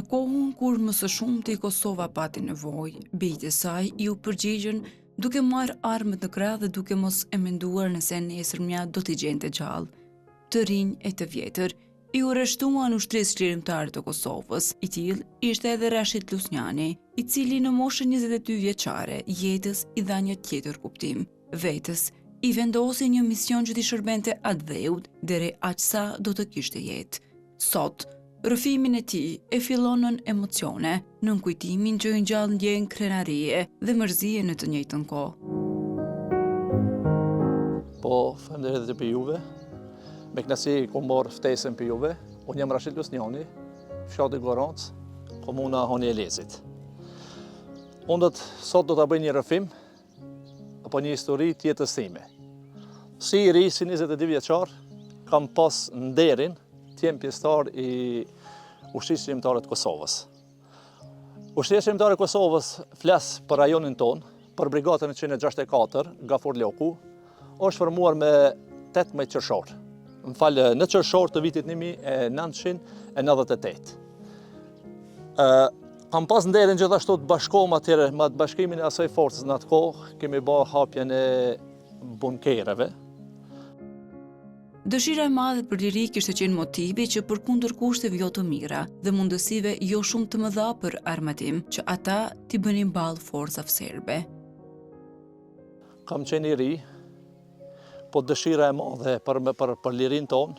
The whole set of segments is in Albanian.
Në kohën kur më së shumti Kosova pati nevojë, bijtë e saj ju përgjigjen duke marrë armët në krah dhe duke mos e menduar nëse nesërmja do t'i gjente gjallë. Të rinj e të vjetër, i urreshtuan ushtrisë çlirimtare të Kosovës, i tillë ishte edhe Rashid Lusnjani, i cili në moshën 22 vjeçare jetës i dha një tjetër kuptim. Vetës i vendosi një mision që t'i shërbente atë dheut deri aq sa do të kishte jetë. Sot, rrëfimin e tij e fillon nën emocione, nën kujtimin që i ngjall ndjenjë krenarie dhe mërzie në të njëjtën kohë. Po, faleminderit edhe për juve. Me kënaqësi kom marrë ftesën për juve. Unë jam Rashid Lusnjani, fshati Gorancë, komuna Hani e Lezit. Unë sot do ta bëj një rrëfim apo një histori të jetës time. Si i ri, si 22 vjeçar, kam pas nderin të jem pjesëtar i Ushtrisë Çlirimtare të Kosovës. Ushtria Çlirimtare e Kosovës flas për rajonin ton, për brigadën 164, Gafur Loku, është formuar me 18 qershor. Në qershor të vitit 1998. Kam pas nderin gjithashtu të bashkohem atyre me bashkimin e asaj forcës në atë kohë, kemi bërë hapjen e bunkereve. Dëshira e madhe për liri kishte qenë motivi që përkundër kushteve jo të mira dhe mundësive jo shumë të mëdha për armatim, që ata t'i bënin ballë forcave serbe. Kam qenë i ri, po dëshira e madhe për lirin tonë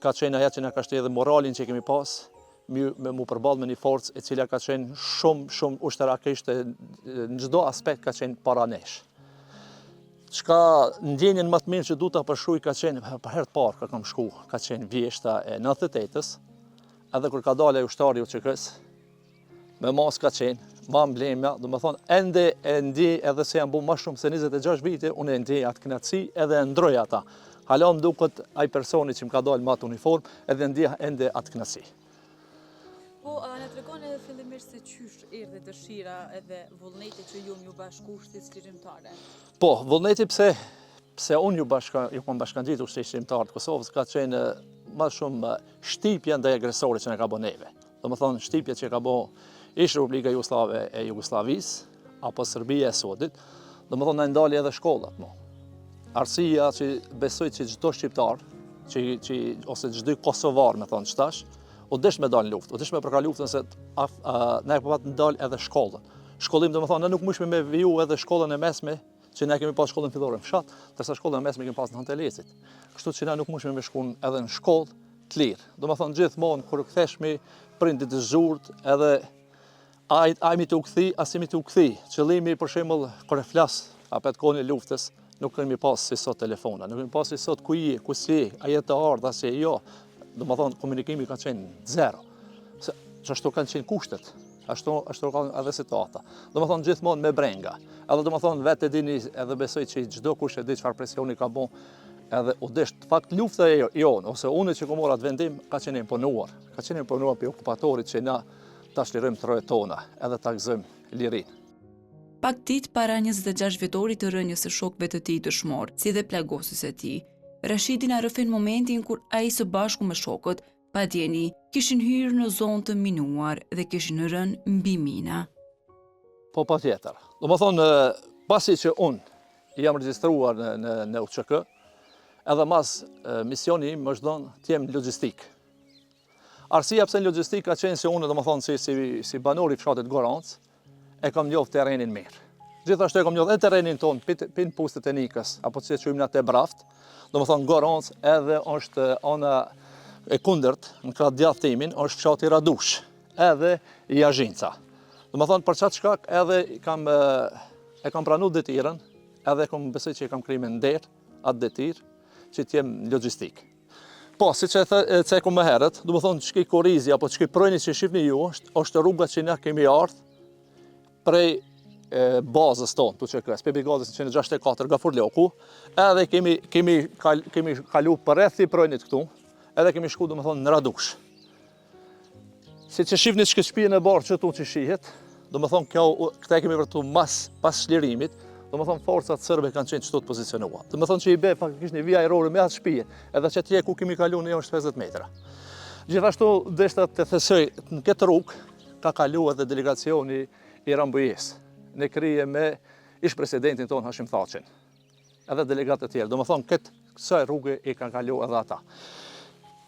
ka qenë ajo që na ka shtyrë edhe moralin që kemi pas, me mu përballë me një forcë e cila ka qenë shumë ushterakisht në çdo aspekt ka qenë para nesh. Çka ndjenjen më të mirë që du ta përshkruaj ka qenë për herë të parë kur kam shku, ka qenë vjeshta e 98-s, edhe kur ka dalë ushtari UÇK-s, me mas ka qenë, ma mblemja, do më thonë, ende e ndjej edhe se jam bu ma shumë se 26 vite, unë e ndjej atë kënaqësi edhe e ndroj ata. Hala më duket ai personi që më ka dalë me atë uniform, edhe ndjej ende atë kënaqësi. Po, a na tregon edhe fillimisht se qysh erdhi dëshira edhe vullneti që ju m'ju bashku Ushtrisë Çlirimtare? Po, vullneti pse unë ju kam bashkangjitur Ushtrisë Çlirimtare të Kosovës ka qenë ma shumë shtypja ndaj agresorit që na ka bërë neve. Do më thonë shtypja që ka bërë ishte Republika Jugoslave e Jugosllavisë, apo Serbia e Sodit, do më thonë na ndali edhe shkollat mo. Arsia që besoj që çdo shqiptar, ose çdo kosovar me thonë qëtash, u desh me dalë në luftë, u desh me përka luftën se na e përpat ndalë edhe shkollën. Shkollim do më thonë, ne nuk mushme me viju edhe shkollën e mesme, që ne kemi pas shkollën fillore në fshat, tërsa shkollën e mesme kemi pas në Hantelezit. Kështu që ne nuk mushme me shkun edhe në shkollë të lirë. Do më thonë gjithmonë, kur ktheshmi prindit të zhurt, edhe ajmi të u kthi, asimi të u kthi. Qëllimi, për shembull, kur e flas apet kohën e luftës, nuk kemi pas si sot telefona, nuk kemi pas si sot ku je, ku si, a je të ardha, si jo. Do më thonë, komunikimi ka qenë zero. Që ashtu kanë qenë kushtet, ashtu kanë edhe situata. Do më thonë, gjithmonë me brenga. Edhe do më thonë, vetë e dini edhe besoj që çdo kush e di çfarë presioni ka bon, edhe u desh të fakt lufta e jonë, ose unë që kom marrë atë vendim, ka qenë imponuar. Ka qenë imponuar për okupatorit që na ta shlirojmë të rrojet tona, edhe ta gëzojmë lirinë. Pak ditë para 26 vjetorit të rënjes së shokëve të tij dëshmor, si dhe plagosis e tij, Rashidi na rrëfin momentin kur ai së bashku me shokët, padjeni, kishin hyrë në zonë të minuar dhe kishin rënë mbi mina. Po patjetër. Do më thonë, pasi që unë jam regjistruar në UÇK, edhe mas misioni im më është dhënë të jem logjistik. Arsia pse në logjistik ka qenë se unë, do më thonë, si banor i fshatit Gorancë, e kam njohur terrenin mirë. Gjithashtu e kam njohur edhe terrenin ton, pin pustet e Nikës, apo si e quajmë na te Braft, do më thonë Gorancë edhe është ana e kundërt, në krah djathtimin, është fshati Radush, edhe i Azhinca. Do më thonë për çat shkak edhe e kam pranuar detirën, edhe besoj që e kam kryer me nder atë detir, që të jem logjistik. Po, si që e ku më herët, do më thonë ç'ki Korizi apo ç'ki projni që shifni ju, është rruga që na kemi ardhur prej bazës tonë, të UÇK-s, për brigadës 164 Gafur Loku, edhe kemi kalu për rreth i projnit këtu, edhe kemi shku, do më thonë, në Radush. Si që shifni që shtëpinë e barë që tu që shihet, do më thonë, këta e kemi vërtu pas shlirimit, do më thonë, forcat sërbe kanë qenë qëtu të pozicionua. Do më thonë që i be, faktikisht një vija aerore me atë shtëpie, edhe që tje ku kemi kalu në jo është 50 metra. Gjithashtu, deshta të thesoj në këtë rrugë, ka kalu edhe delegacioni i Rambujes, në krije me ish presidentin ton Hashim Thaqin, edhe delegatë të tjerë. Do më thonë, kësaj rrugë i ka kalu edhe ata.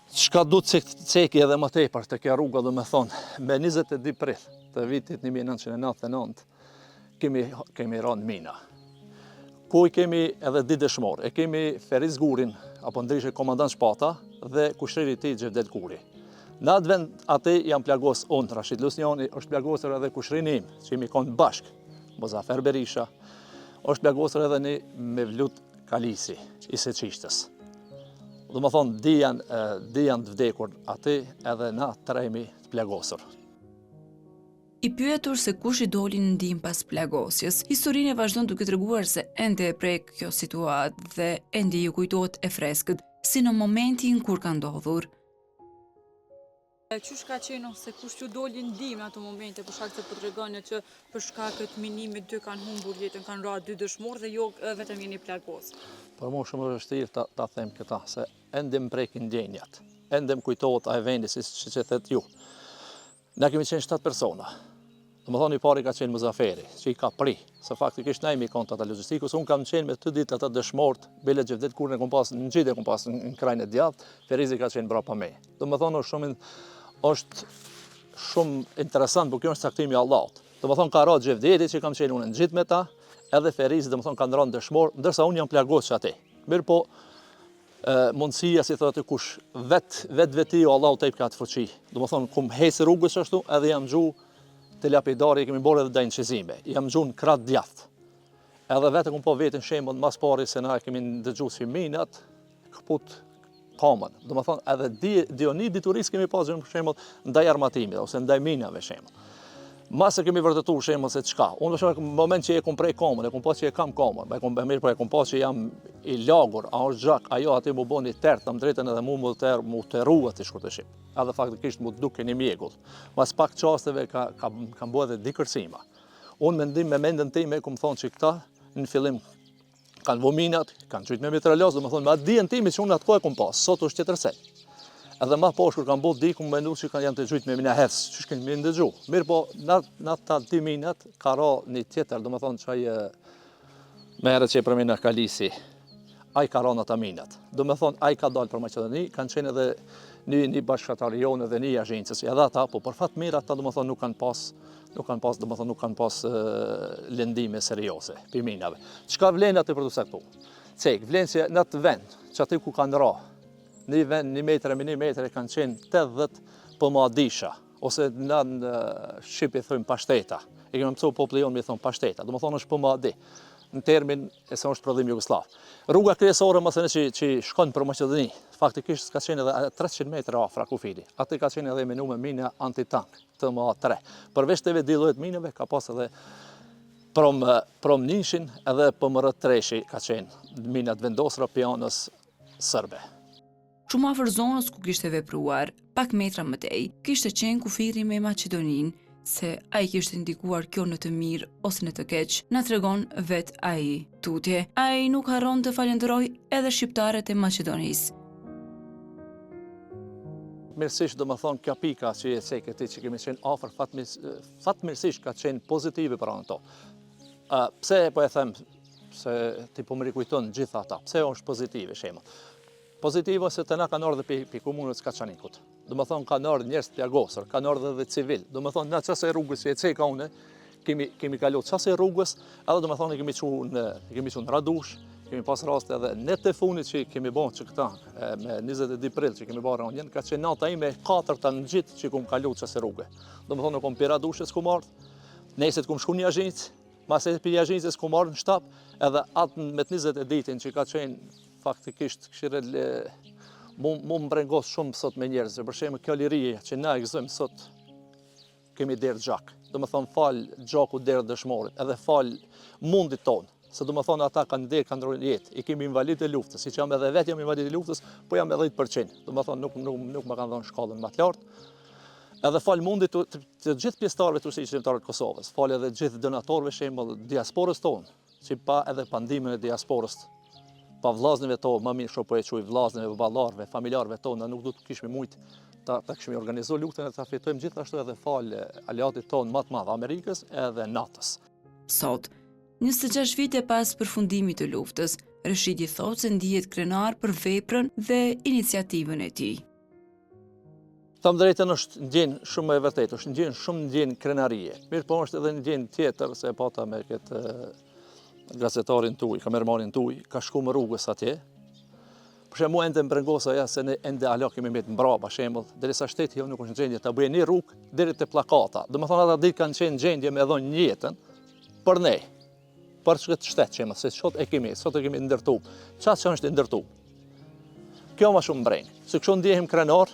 Çka du të ceki edhe më tepër të kjo rruga, do më thonë, me 22 prill të vitit 1999, kemi rënë mina. Ku i kemi edhe di dëshmor, e kemi Feriz Gurin, apo ndryshe komandant Shpata, dhe kushtiri i tij Xhevdet Guri. Në atë vend atë jam plagos unë, Rashid Lusnjani, është plagosur edhe kushtrini im, që jemi konë bashk, Mozafer Berisha, është plagosur edhe një Mevlut Kalisi, i Seçishtës. Do më thonë, dijan të vdekur aty edhe na trejmi të plagosur. I pyetur se kush i doli në ndihmë pas plagosjes, historinë e vazhdon duke treguar se ende e prek kjo situatë dhe ende ju kujtohet e freskët, si në momentin kur ka ndodhur. Qysh ka qenë ose kush ju doli ndihmë në ato momente, për shkak se po tregoni që për shkak të minimit 2 kanë humbur jetën, kanë ra 2 dëshmorë dhe jo vetëm jeni plagos. Për mua shumë është vështirë ta them këta, se ende më prekin ndjenjat, ende më kujtohet ai vendi, si që thet ju. Na kemi qenë 7 persona. Do më thonë, i pari ka qenë Muzaferi, që i ka pri, se faktikisht na imi kontrat e logjistikës, unë kam qenë me të ditë ata dëshmort, bile Xhevdet Kurën e kom pas, në gjithë e kom pas në krajnë e djathtë, Ferizi ka qenë brapa me. Do më thonë, është shumë interesant, por kjo është caktimi i Allahut. Do më thonë, ka ra Xhevdeti që kam qenë unë në gjithë me ta, edhe Ferizi, do më thonë, kanë rënë dëshmor, ndërsa unë jam plagos që ati. Mirë po, mundësia, si thotë kush, vetë o Allahu tejp ka të fuqi. Do më thonë, kum hecë rrugës ashtu, edhe jam gju të lapidari, kemi bërë edhe dajnë qizime. Jam gju në kratë djathtë. Edhe vetë kum po vetën shembull mas pari se na kemi ndëgju si minat, këput kamën. Do më thonë, edhe Dioni dituris kemi pas për shembull ndaj armatimit, ose ndaj minave shembull. Masë kemi vërtetuar shembull se çka. Unë në moment që e kom prej kamën, e kom pas që e kam kamën, mirë po e kom pas që jam i lagur, a është gjak, ajo aty mu bën i tert, më drejtën edhe mu të rrua të shkurtëshim. Edhe faktikisht mu duke një mjegull. Mas pak qasteve kam bërë edhe dikërsima. Unë me mendën time kom thonë që këta në fillim kanë vominat, kanë qytë me mitralos, do më thonë, me atë dijen time që unë atë kohë e kom pas, sot është tjetërsej. Edhe ma poshë, kur kanë bot di, më mendu që janë të gjujtë me mina hecë, që shkën me ndëgju. Mirë po, në ta 2 minat, ka ra një tjetër, do më thonë që ajë me herët që e për mina Kalisi, ajë ka ra në ta minat. Do më thonë, ajë ka dalë për Maqedoni, kanë qenë edhe një bashkëtarionë dhe një agjencës, edhe ata, po për fatë mirë, ata do më thonë nuk kanë pas lëndime seriose për minave. Qka vlenë atë për të sektu? Cek, vlenë që në të vend, që aty ku kanë ra, një vend, 1 metre me 1 metre kanë qenë 80 pëmadisha, ose në Shqipi thëjmë pashteta. E kemi mësu popullion me thonë pashteta, do më thonë është pëmadi, në termin e se është prodhim Jugoslav. Rruga kryesore më thënë që shkon për Maqedoni, faktikisht ka qenë edhe 300 metre afra kufidi. Aty ka qenë edhe menu me mina antitank, të MA3. Përveç të 2 llojet minave, ka pas edhe prom nishin edhe PMR-3 ka qenë minat vendosura pianës sërbe. Shumë afër zonës ku kishte vepruar, pak metra më tej, kishte qenë kufiri me Maqedoninë, se ai kishte ndikuar kjo në të mirë ose në të keq, na tregon vet ai. Tutje, ai nuk harron të falenderoj edhe shqiptarët e Maqedonisë. Mirësisht do më thonë kjo pika që e cek e ti që kemi qenë afër, fatmirësisht ka qenë pozitive për anë to. Pse po e them se ti po më rikujton gjitha ata, pse është pozitive shembull? Pozitive se të na kanë ardhur pi komunës Kaçanikut. Do më thonë kanë ardhur njerëz plagosur, kanë ardhur edhe civil. Do më thonë na çase rrugës që e ceka unë, kemi kaluar çase rrugës, edhe do më thonë kemi qenë në Radush, kemi pas raste edhe në të funit që kemi bërë që këta me 22 prill që kemi bërë onjen, ka qenë nata ime 4 në gjithë që kum kaluar çase rrugë. Do më thonë kom pi Radushës kum ardh, nesër kum shku një agjencë, mas e pi agjencës kum ardh në shtap, edhe atë me 20 ditin që ka qenë faktikisht këshirel mu më brengos shumë sot me njerëzve. Për shembull kjo lirije që na e gëzojmë sot kemi derë gjak. Do më thonë falë gjaku derë dëshmorit, edhe falë mundit tonë. Se do më thonë ata kanë derë, kanë ndrojnë jetë. I kemi invalid e luftës, si që jam edhe vetë jam invalid e luftës, po jam edhe 10%. Do më thonë nuk më kanë dhënë shkallën më të lartë. Edhe falë mundit të gjithë pjesëtarëve të ushtrisë shqiptare të Kosovës. Falë edhe gjithë donatorëve shembull diasporës tonë, që pa edhe pandimin e diasporës pa vllaznive to, më mirë shoh po e quaj vllaznive, baballarëve, familjarëve tonë, nuk do të kishim mujt ta kishim organizuar luftën e ta fitojmë gjithashtu edhe fal aleatit tonë më të madh Amerikës edhe NATO-s. Sot, 26 vite pas përfundimit të luftës, Reshidi thotë se ndihet krenar për veprën dhe iniciativën e tij. Tham drejtën është ndjenjë shumë e vërtetë, është ndjenjë krenarie. Mirë po është edhe ndjenjë tjetër, se pata me këtë gazetarin tuaj, kameramanin tuaj, ka shku më rrugës atje. Për shembull ende mbrengosa ja se ne ende ala kemi mbet mbrapa, për shembull, derisa shteti nuk është në gjendje ta bëjë një rrugë deri te pllakata. Domethënë ata ditë kanë qenë në gjendje me dhënë jetën për ne. Për këtë shtet që se sot e kemi ndërtuar. Çfarë që është ndërtuar? Kjo më shumë mbrenj. Se kështu ndihem krenar.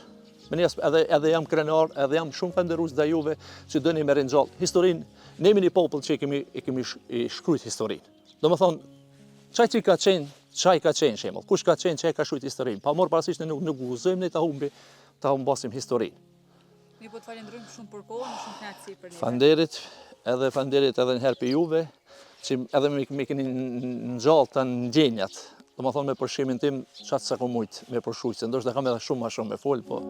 Edhe jam krenar, edhe jam shumë falënderues ndaj juve që dëni me ringjall historinë. Ne jemi një popull që e kemi shkruajt historinë. Domethënë, çaj ka qenë shembull. Kush ka qenë që e ka shkruajt historinë? Pa marr parasysh ne nuk guzojmë ne ta humbasim historinë. Ne po të falenderojmë shumë për kohën, shumë kënaqësi për ne. Faleminderit edhe një herë për juve, që edhe me keni ngjall të ndjenjat. Domethënë me përshimin tim çfarë sa ku mujt me përshujt, se ndoshta kam edhe shumë më shumë me fol, po